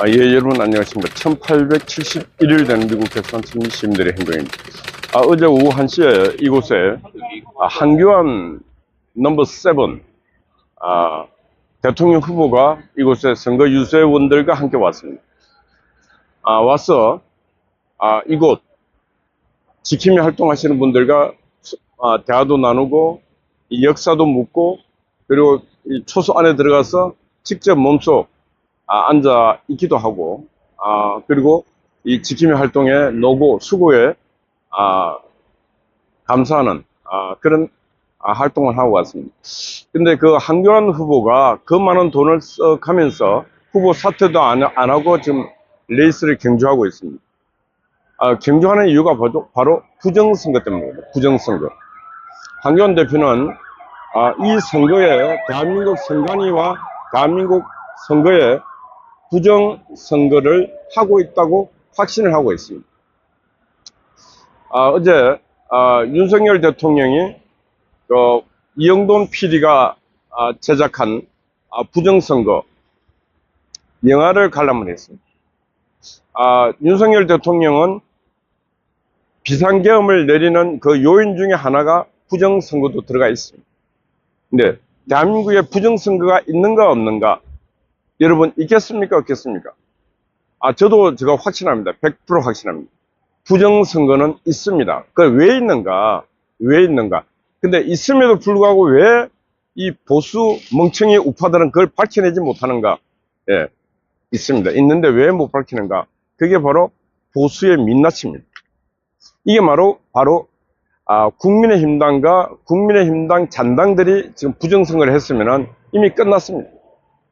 예, 여러분 안녕하십니까. 1871일 된 미국 백산 시민들의 행동입니다. 어제 오후 1시에 이곳에 한교안 넘버 7 대통령 후보가 이곳에 선거 유세원들과 함께 왔습니다. 와서 이곳 지킴이 활동하시는 분들과 대화도 나누고 이 역사도 묻고, 그리고 이 초소 안에 들어가서 직접 몸소 앉아 있기도 하고, 그리고 이 지킴이 활동의 노고, 수고에 감사하는 그런 활동을 하고 왔습니다. 근데 그 한교안 후보가 그 많은 돈을 써가면서 후보 사퇴도 안 하고 지금 레이스를 경주하고 있습니다. 경주하는 이유가 바로 부정선거 때문입니다. 부정선거. 한교안 대표는 이 선거에 대한민국 선관위와 대한민국 선거에 부정선거를 하고 있다고 확신을 하고 있습니다. 어제 윤석열 대통령이 이영돈 PD가 제작한 부정선거 영화를 관람을 했습니다. 윤석열 대통령은 비상계엄을 내리는 그 요인 중에 하나가 부정선거도 들어가 있습니다. 근데 대한민국에 부정선거가 있는가 없는가, 여러분 있겠습니까 없겠습니까? 저도 제가 확신합니다. 100% 확신합니다. 부정선거는 있습니다. 그 왜 있는가? 왜 있는가? 근데 있음에도 불구하고 왜 이 보수 멍청이 우파들은 그걸 밝혀내지 못하는가? 예, 있습니다. 있는데 왜 못 밝히는가? 그게 바로 보수의 민낯입니다. 이게 바로 국민의힘당과 국민의힘당 잔당들이 지금 부정선거를 했으면 이미 끝났습니다.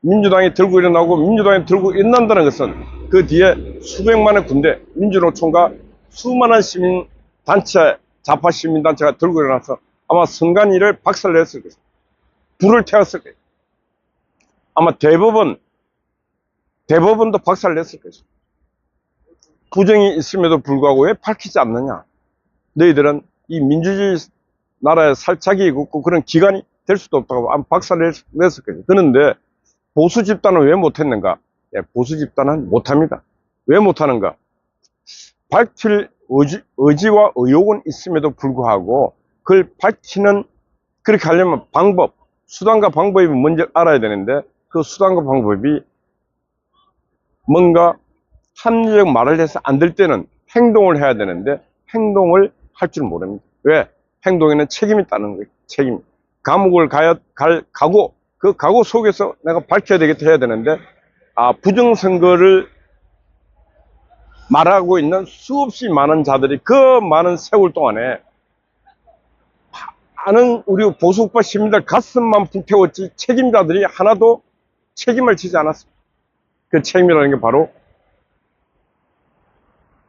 민주당이 들고 일어나고, 민주당이 들고 일어난다는 것은 그 뒤에 수백만의 군대, 민주노총과 수많은 시민단체, 좌파 시민단체가 들고 일어나서 아마 선관위를 박살냈을 것입니다. 불을 태웠을 거예요. 아마 대법원도 박살냈을 것입니다. 부정이 있음에도 불구하고 왜 밝히지 않느냐? 너희들은 이 민주주의 나라에 살짝이 있고 그런 기관이 될 수도 없다고 아마 박살냈을 거예요. 그런데 보수 집단은 왜 못했는가? 보수 집단은 못합니다. 왜 못하는가? 밝힐 의지와 의욕은 있음에도 불구하고 그걸 밝히는, 그렇게 하려면 수단과 방법이 먼저 알아야 되는데, 그 수단과 방법이 뭔가 합리적 말을 해서 안 될 때는 행동을 해야 되는데 행동을 할 줄 모릅니다. 왜? 행동에는 책임이 있다는 거예요. 책임. 감옥을 갈 각오, 그 각오 속에서 내가 밝혀야 되겠다 해야 되는데, 부정선거를 말하고 있는 수없이 많은 자들이 그 많은 세월 동안에 많은 우리 보수파 시민들 가슴만 불태웠지 책임자들이 하나도 책임을 지지 않았습니다. 그 책임이라는 게 바로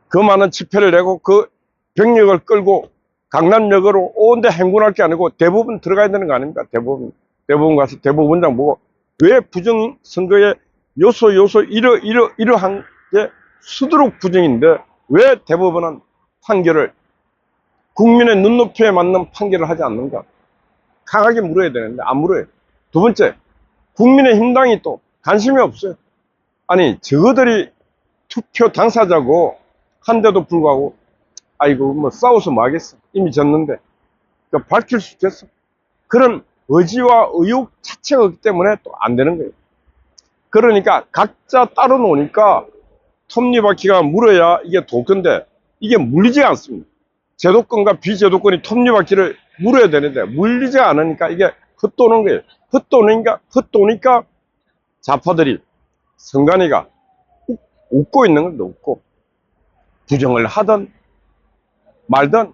그 많은 집회를 내고 그 병력을 끌고 강남역으로 온데 행군할 게 아니고 대법원 들어가야 되는 거 아닙니까? 대법원 가서 대법원장 보고 왜 부정선거에 이러한 게 수두룩 부정인데 왜 대법원은 판결을 국민의 눈높이에 맞는 판결을 하지 않는가? 강하게 물어야 되는데 안 물어요. 두 번째, 국민의힘당이 또 관심이 없어요. 아니, 저들이 투표 당사자고 한데도 불구하고 아이고 뭐 싸워서 뭐 하겠어, 이미 졌는데, 그러니까 밝힐 수 있겠어? 그런 의지와 의욕 자체가 없기 때문에 또 안 되는 거예요. 그러니까 각자 따로 노니까 톱니바퀴가 물어야 이게 도건데 이게 물리지 않습니다. 제도권과 비제도권이 톱니바퀴를 물어야 되는데 물리지 않으니까 이게 헛도는 거예요. 헛도니까 좌파들이, 선관위가 웃고 있는 것도 없고, 부정을 하든 말든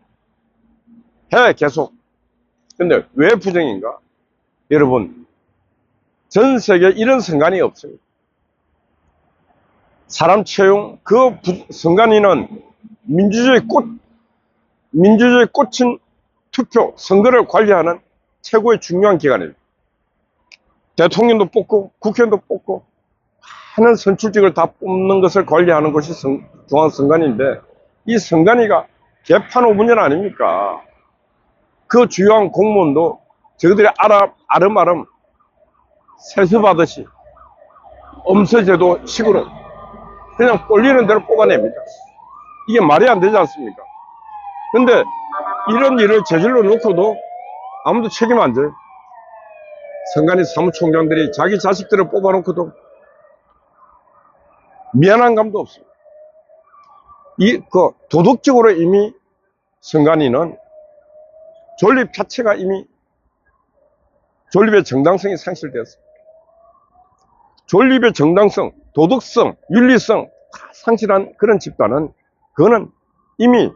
해 계속. 근데 왜 부정인가? 여러분, 전 세계에 이런 선관위 없어요. 사람 채용, 그 선관위는 민주주의 꽃인 투표, 선거를 관리하는 최고의 중요한 기관입니다. 대통령도 뽑고 국회의원도 뽑고 많은 선출직을 다 뽑는 것을 관리하는 것이 중앙선관위인데, 이 선관위가 개판 5분열 아닙니까? 그 주요한 공무원도 저들이 아름아름 세수받듯이 엄세제도 식으로 그냥 꼴리는 대로 뽑아냅니다. 이게 말이 안 되지 않습니까? 근데 이런 일을 저질러 놓고도 아무도 책임 안 져요. 선관위 사무총장들이 자기 자식들을 뽑아놓고도 미안한 감도 없습니다. 도덕적으로 이미 선관위는 존립 자체가 이미 존립의 정당성이 상실되었습니다. 존립의 정당성, 도덕성, 윤리성 다 상실한 그런 집단은 그거는 이미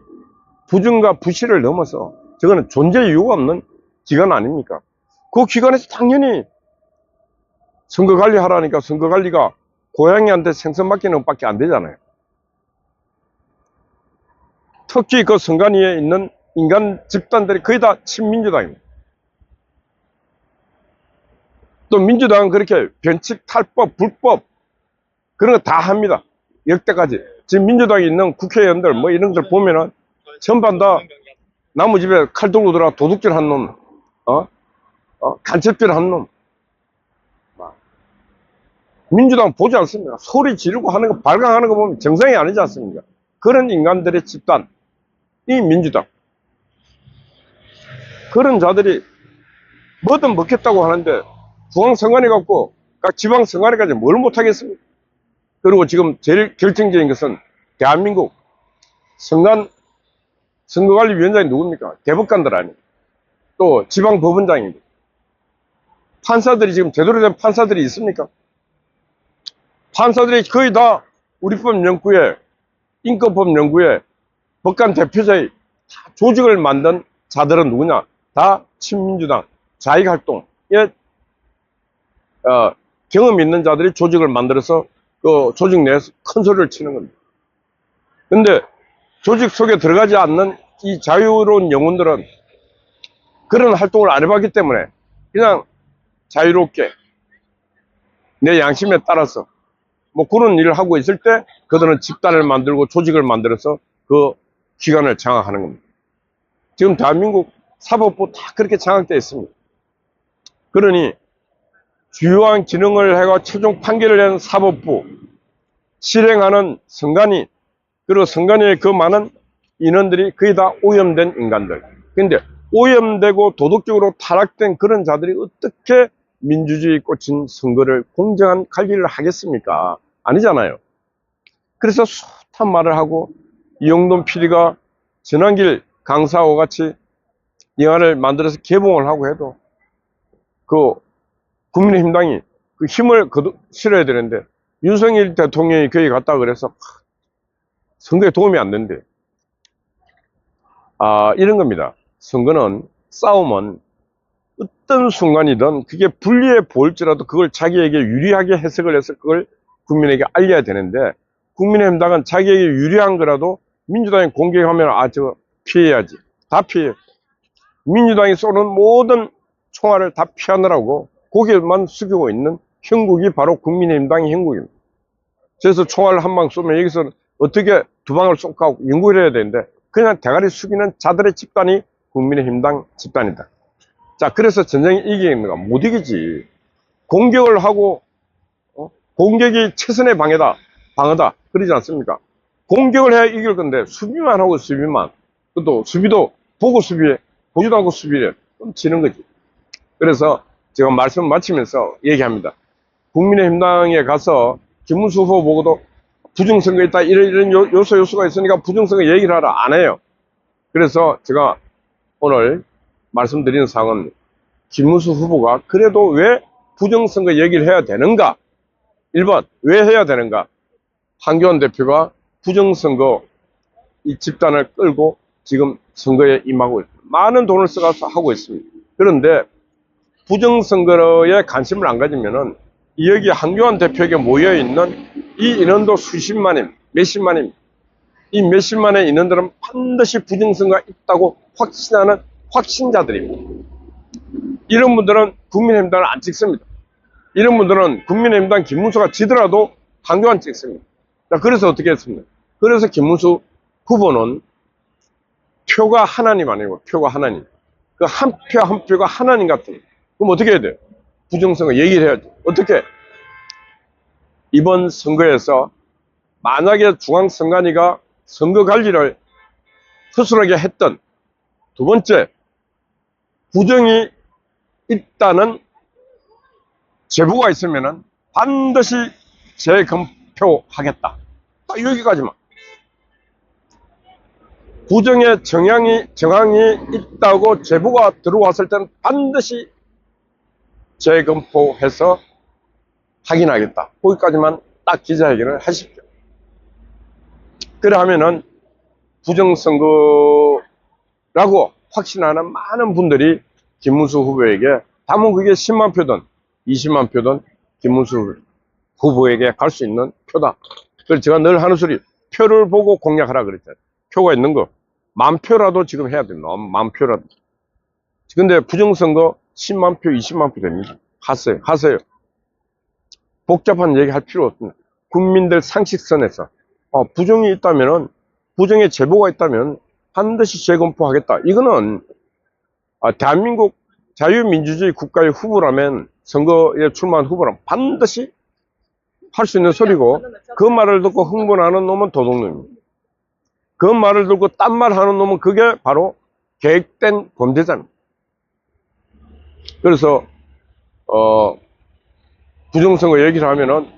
부정과 부실을 넘어서 저거는 존재 이유가 없는 기관 아닙니까? 그 기관에서 당연히 선거 관리하라니까 선거 관리가 고양이한테 생선 맡기는 것밖에 안 되잖아요. 특히 그 선관위에 있는 인간 집단들이 거의 다 친민주당입니다. 또 민주당은 그렇게 변칙, 탈법, 불법 그런 거 다 합니다. 역대까지. 지금 민주당에 있는 국회의원들 뭐 이런 걸 보면은 전반 다 나무 집에 칼 들고 들어가 도둑질 한 놈, 간첩질 한 놈. 민주당 보지 않습니까? 소리 지르고 하는 거, 발광하는 거 보면 정상이 아니지 않습니까? 그런 인간들의 집단, 이 민주당. 그런 자들이 뭐든 먹겠다고 하는데 중앙선관위 갖고 각 지방선관위까지 뭘 못하겠습니까? 그리고 지금 제일 결정적인 것은 대한민국 선거관리위원장이 누굽니까? 대법관들 아니에요. 또 지방법원장입니다. 판사들이 지금 제대로 된 판사들이 있습니까? 판사들이 거의 다 우리법 연구에, 인권법 연구에 법관 대표자의 조직을 만든 자들은 누구냐? 다 친민주당, 자익활동에 경험 있는 자들이 조직을 만들어서 그 조직 내에서 큰 소리를 치는 겁니다. 근데 조직 속에 들어가지 않는 이 자유로운 영혼들은 그런 활동을 안 해봤기 때문에 그냥 자유롭게 내 양심에 따라서 뭐 그런 일을 하고 있을 때 그들은 집단을 만들고 조직을 만들어서 그 기관을 장악하는 겁니다. 지금 대한민국 사법부 다 그렇게 장악되어 있습니다. 그러니 주요한 기능을 해가 최종 판결을 내는 사법부, 실행하는 선관위, 그리고 선관위의 그 많은 인원들이 거의 다 오염된 인간들. 근데 오염되고 도덕적으로 타락된 그런 자들이 어떻게 민주주의 꽂힌 선거를 공정한 관리를 하겠습니까? 아니잖아요. 그래서 숱한 말을 하고 이영돈 PD가 전환길 강사와 같이 영화를 만들어서 개봉을 하고 해도 그 국민의힘당이 그 힘을 실어야 되는데 윤석열 대통령이 거기 갔다 그래서 선거에 도움이 안 된대. 이런 겁니다. 선거는, 싸움은 어떤 순간이든 그게 불리해 보일지라도 그걸 자기에게 유리하게 해석을 해서 그걸 국민에게 알려야 되는데, 국민의힘당은 자기에게 유리한 거라도 민주당이 공격하면 저거 피해야지. 다 피해. 민주당이 쏘는 모든 총알을 다 피하느라고 고개만 숙이고 있는 형국이 바로 국민의힘당의 형국입니다. 그래서 총알을 한 방 쏘면 여기서 어떻게 두 방을 쏘고 연구를 해야 되는데 그냥 대가리 숙이는 자들의 집단이 국민의힘당 집단이다. 자, 그래서 전쟁이 이기는가? 못 이기지. 공격을 하고 공격이 최선의 방어다. 그러지 않습니까? 공격을 해야 이길 건데 수비만 하고 수비만. 또 수비도 보고 수비해. 보지도 않고 수비해. 그럼 지는 거지. 그래서 제가 말씀 마치면서 얘기합니다. 국민의힘당에 가서 김문수 후보 보고도 부정선거 있다 이런 요소가 있으니까 부정선거 얘기를 하라 안 해요. 그래서 제가 오늘 말씀드리는 사항은 김문수 후보가 그래도 왜 부정선거 얘기를 해야 되는가? 1번 왜 해야 되는가? 한교안 대표가 부정선거 이 집단을 끌고 지금 선거에 임하고 많은 돈을 써가서 하고 있습니다. 그런데 부정선거에 관심을 안 가지면은 여기 한교안 대표에게 모여있는 이 인원도 수십만임, 몇십만임, 이 몇십만의 인원들은 반드시 부정선거가 있다고 확신하는 확신자들입니다. 이런 분들은 국민의힘당을 안 찍습니다. 이런 분들은 국민의힘당 김문수가 지더라도 한교안 찍습니다. 자, 그래서 어떻게 했습니까? 그래서 김문수 후보는 표가 하나님 아니고 표가 하나님. 그 한 표 한 표가 하나님 같은. 그럼 어떻게 해야 돼요? 부정선거 얘기를 해야지. 어떻게? 이번 선거에서 만약에 중앙선관위가 선거 관리를 허술하게 했던, 두 번째, 부정이 있다는 제보가 있으면은 반드시 재검표하겠다. 딱 여기까지만. 부정의 정황이 있다고 제보가 들어왔을 때는 반드시 재검표해서 확인하겠다. 거기까지만 딱 기자회견을 하십시오. 그래 하면은 부정선거라고 확신하는 많은 분들이 김문수 후보에게, 다만 그게 10만 표든 20만 표든 김문수 후보에게 갈 수 있는 표다. 그래서 제가 늘 하는 소리, 표를 보고 공략하라 그랬잖아요. 표가 있는 거 10,000표라도 지금 해야 됩니다. 10,000표라도. 근데 부정선거 10만 표, 20만 표 됩니다. 하세요. 복잡한 얘기 할 필요 없습니다. 국민들 상식선에서 부정이 있다면은, 부정의 제보가 있다면 반드시 재검표하겠다. 이거는 대한민국 자유민주주의 국가의 후보라면, 선거에 출마한 후보라면 반드시 할 수 있는 소리고, 그 말을 듣고 흥분하는 놈은 도둑놈입니다. 그 말을 듣고 딴 말 하는 놈은 그게 바로 계획된 범죄자입니다. 그래서 부정선거 얘기를 하면은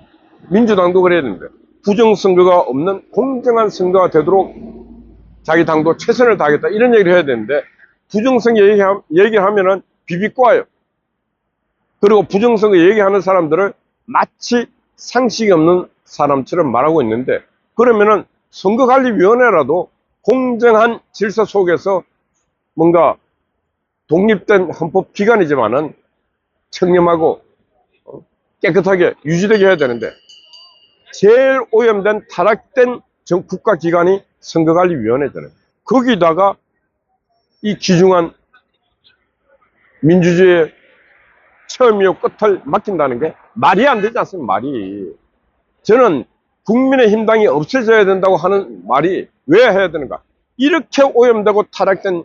민주당도 그래야 됩니다. 부정선거가 없는 공정한 선거가 되도록 자기 당도 최선을 다하겠다, 이런 얘기를 해야 되는데, 부정선거 얘기를 하면은 비비꼬아요. 그리고 부정선거 얘기하는 사람들을 마치 상식이 없는 사람처럼 말하고 있는데, 그러면은 선거관리위원회라도 공정한 질서 속에서 뭔가 독립된 헌법기관이지만은 청렴하고 깨끗하게 유지되게 해야 되는데, 제일 오염된 타락된 국가기관이 선거관리위원회잖아요. 거기다가 이 귀중한 민주주의의 처음이요 끝을 맡긴다는 게 말이 안 되지 않습니까? 말이. 저는 국민의힘당이 없어져야 된다고 하는 말이 왜 해야 되는가? 이렇게 오염되고 타락된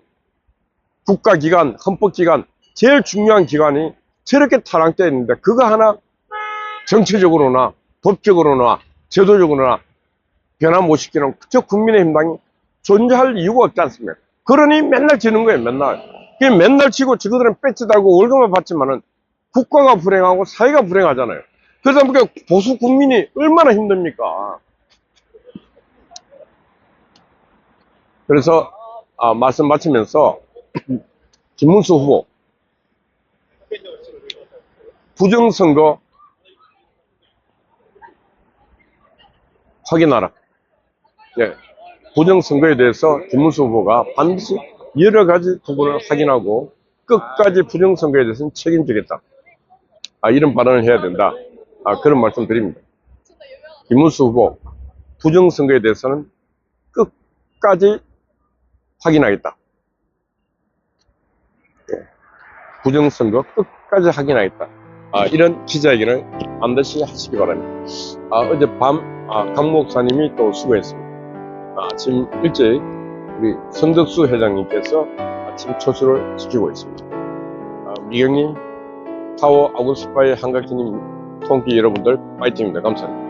국가기관, 헌법기관, 제일 중요한 기관이 저렇게 타락되어 있는데, 그거 하나 정치적으로나 법적으로나 제도적으로나 변화 못 시키는 저 국민의힘당이 존재할 이유가 없지 않습니까? 그러니 맨날 지는 거예요, 맨날. 맨날 지고 저들은 배지 달고 월급을 받지만은 국가가 불행하고 사회가 불행하잖아요. 그러다 보니까 보수 국민이 얼마나 힘듭니까? 그래서 말씀 마치면서 김문수 후보, 부정선거 확인하라. 예, 부정선거에 대해서 김문수 후보가 반드시 여러 가지 부분을 확인하고 끝까지 부정선거에 대해서는 책임지겠다. 이런 발언을 해야 된다. 그런 말씀 드립니다. 김문수 후보, 부정선거에 대해서는 끝까지 확인하겠다. 예, 부정선거 끝까지 확인하겠다. 이런 기자회견을 반드시 하시기 바랍니다. 어젯밤 강 목사님이 또 수고했습니다. 아침 일찍 우리 선덕수 회장님께서 아침 초수를 지키고 있습니다. 미경님, 타워 아구스파의 한가키님, 통기 여러분들 파이팅입니다. 감사합니다.